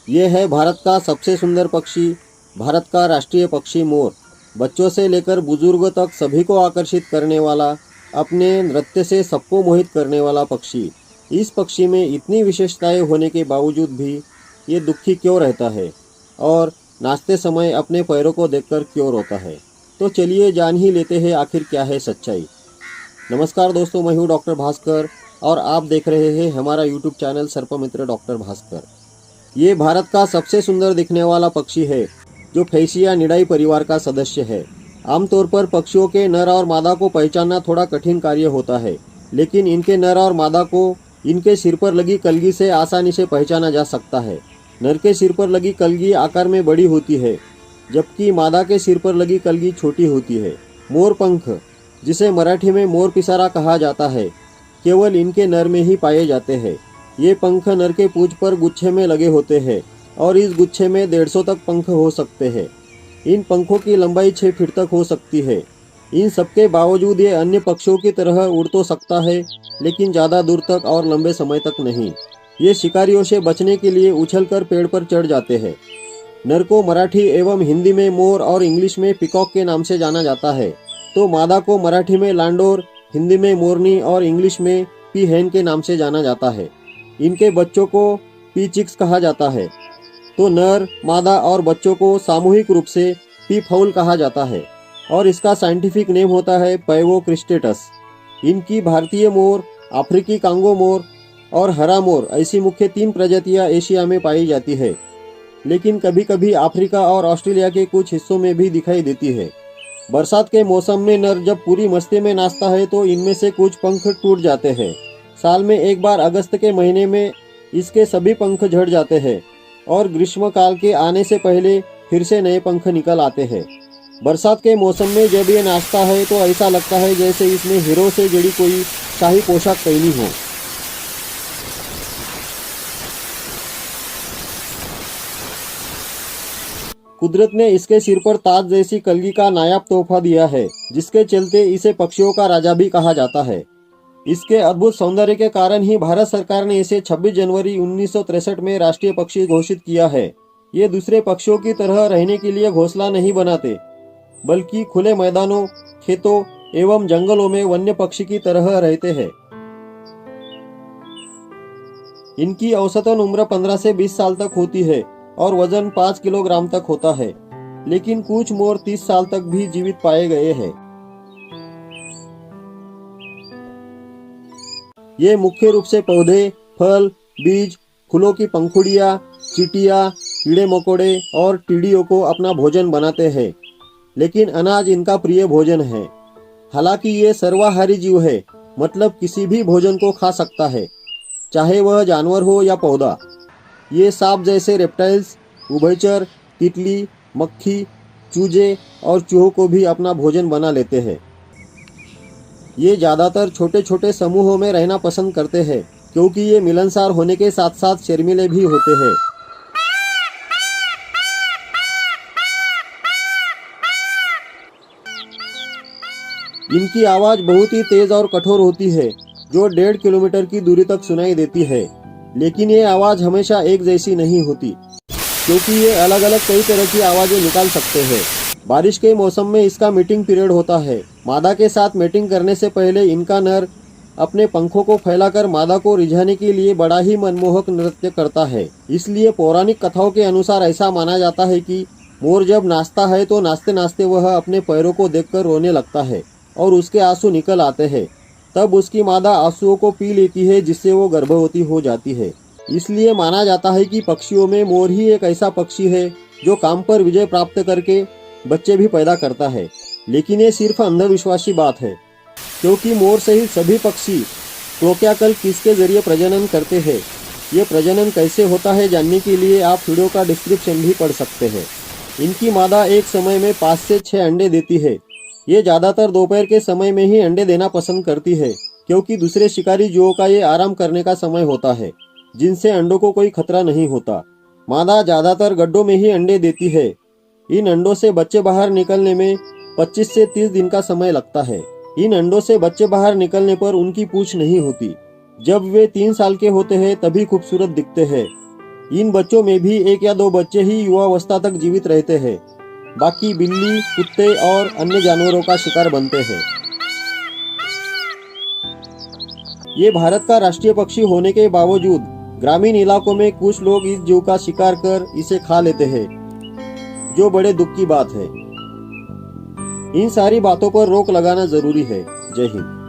ये है भारत का सबसे सुंदर पक्षी, भारत का राष्ट्रीय पक्षी मोर। बच्चों से लेकर बुजुर्गों तक सभी को आकर्षित करने वाला, अपने नृत्य से सबको मोहित करने वाला पक्षी। इस पक्षी में इतनी विशेषताएं होने के बावजूद भी ये दुखी क्यों रहता है और नाचते समय अपने पैरों को देखकर क्यों रोता है? तो चलिए जान ही लेते हैं आखिर क्या है सच्चाई। नमस्कार दोस्तों, मैं हूँ डॉक्टर भास्कर और आप देख रहे हैं हमारा यूट्यूब चैनल सर्पमित्र डॉक्टर भास्कर। ये भारत का सबसे सुंदर दिखने वाला पक्षी है जो फैसियानिडाई परिवार का सदस्य है। आमतौर पर पक्षियों के नर और मादा को पहचानना थोड़ा कठिन कार्य होता है, लेकिन इनके नर और मादा को इनके सिर पर लगी कलगी से आसानी से पहचाना जा सकता है। नर के सिर पर लगी कलगी आकार में बड़ी होती है, जबकि मादा के सिर पर लगी कलगी छोटी होती है। मोर पंख, जिसे मराठी में मोर पिसारा कहा जाता है, केवल इनके नर में ही पाए जाते हैं। ये पंख नर के पूंछ पर गुच्छे में लगे होते हैं और इस गुच्छे में 150 तक पंख हो सकते हैं। इन पंखों की लंबाई 6 फीट तक हो सकती है। इन सबके बावजूद ये अन्य पक्षियों की तरह उड़ तो सकता है, लेकिन ज़्यादा दूर तक और लंबे समय तक नहीं। ये शिकारियों से बचने के लिए उछलकर पेड़ पर चढ़ जाते हैं। नर को मराठी एवं हिंदी में मोर और इंग्लिश में पिकॉक के नाम से जाना जाता है, तो मादा को मराठी में लांडोर, हिंदी में मोरनी और इंग्लिश में पी हैन के नाम से जाना जाता है। इनके बच्चों को पी चिक्स कहा जाता है, तो नर, मादा और बच्चों को सामूहिक रूप से पी फाउल कहा जाता है और इसका साइंटिफिक नेम होता है पैवो क्रिस्टेटस। इनकी भारतीय मोर, अफ्रीकी कांगो मोर और हरा मोर ऐसी मुख्य 3 प्रजातियां एशिया में पाई जाती है, लेकिन कभी कभी अफ्रीका और ऑस्ट्रेलिया के कुछ हिस्सों में भी दिखाई देती है। बरसात के मौसम में नर जब पूरी मस्ती में नाचता है तो इनमें से कुछ पंख टूट जाते हैं। साल में एक बार अगस्त के महीने में इसके सभी पंख झड़ जाते हैं और ग्रीष्म काल के आने से पहले फिर से नए पंख निकल आते हैं। बरसात के मौसम में जब ये नाचता है तो ऐसा लगता है जैसे इसने हीरो से जुड़ी कोई शाही पोशाक पहनी हो। कुदरत ने इसके सिर पर ताज जैसी कलगी का नायाब तोहफा दिया है, जिसके चलते इसे पक्षियों का राजा भी कहा जाता है। इसके अद्भुत सौंदर्य के कारण ही भारत सरकार ने इसे 26 जनवरी 1963 में राष्ट्रीय पक्षी घोषित किया है। ये दूसरे पक्षियों की तरह रहने के लिए घोंसला नहीं बनाते, बल्कि खुले मैदानों, खेतों एवं जंगलों में वन्य पक्षी की तरह रहते हैं। इनकी औसतन उम्र 15 से 20 साल तक होती है और वजन 5 किलोग्राम तक होता है, लेकिन कुछ मोर 30 साल तक भी जीवित पाए गए हैं। ये मुख्य रूप से पौधे, फल, बीज, फूलों की पंखुड़ियाँ, चींटियाँ, कीड़े मकोड़े और टिड्डियों को अपना भोजन बनाते हैं, लेकिन अनाज इनका प्रिय भोजन है। हालांकि ये सर्वाहारी जीव है, मतलब किसी भी भोजन को खा सकता है, चाहे वह जानवर हो या पौधा। ये सांप जैसे रेप्टाइल्स, उभयचर, तितली, मक्खी, चूजे और चूहों को भी अपना भोजन बना लेते हैं। ये ज़्यादातर छोटे छोटे समूहों में रहना पसंद करते हैं, क्योंकि ये मिलनसार होने के साथ साथ शर्मीले भी होते हैं। इनकी आवाज़ बहुत ही तेज और कठोर होती है, जो 1.5 किलोमीटर की दूरी तक सुनाई देती है, लेकिन ये आवाज़ हमेशा एक जैसी नहीं होती, क्योंकि ये अलग अलग कई तरह की आवाज़ें निकाल सकते हैं। बारिश के मौसम में इसका मीटिंग पीरियड होता है। मादा के साथ मीटिंग करने से पहले इनका नर अपने पंखों को फैलाकर मादा को रिझाने के लिए बड़ा ही मनमोहक नृत्य करता है। इसलिए पौराणिक कथाओं के अनुसार ऐसा माना जाता है कि मोर जब नाचता है तो नाचते नाचते वह अपने पैरों को देखकर रोने लगता है और उसके आंसू निकल आते हैं। तब उसकी मादा आंसुओं को पी लेती है, जिससे वो गर्भवती हो जाती है। इसलिए माना जाता है कि पक्षियों में मोर ही एक ऐसा पक्षी है जो काम पर विजय प्राप्त करके बच्चे भी पैदा करता है। लेकिन ये सिर्फ अंधविश्वासी बात है, क्योंकि मोर सहित सभी पक्षी क्लोक्याकल किस के जरिए प्रजनन करते हैं। ये प्रजनन कैसे होता है जानने के लिए आप वीडियो का डिस्क्रिप्शन भी पढ़ सकते हैं। इनकी मादा एक समय में 5 से 6 अंडे देती है। ये ज़्यादातर दोपहर के समय में ही अंडे देना पसंद करती है, क्योंकि दूसरे शिकारी जीवों का ये आराम करने का समय होता है, जिनसे अंडों को कोई खतरा नहीं होता। मादा ज़्यादातर गड्ढों में ही अंडे देती है। इन अंडों से बच्चे बाहर निकलने में 25 से 30 दिन का समय लगता है। इन अंडों से बच्चे बाहर निकलने पर उनकी पूंछ नहीं होती। जब वे 3 साल के होते हैं तभी खूबसूरत दिखते हैं। इन बच्चों में भी 1 या 2 बच्चे ही युवावस्था तक जीवित रहते हैं, बाकी बिल्ली, कुत्ते और अन्य जानवरों का शिकार बनते हैं। ये भारत का राष्ट्रीय पक्षी होने के बावजूद ग्रामीण इलाकों में कुछ लोग इस जीव का शिकार कर इसे खा लेते हैं, जो बड़े दुख की बात है। इन सारी बातों पर रोक लगाना जरूरी है। जय हिंद।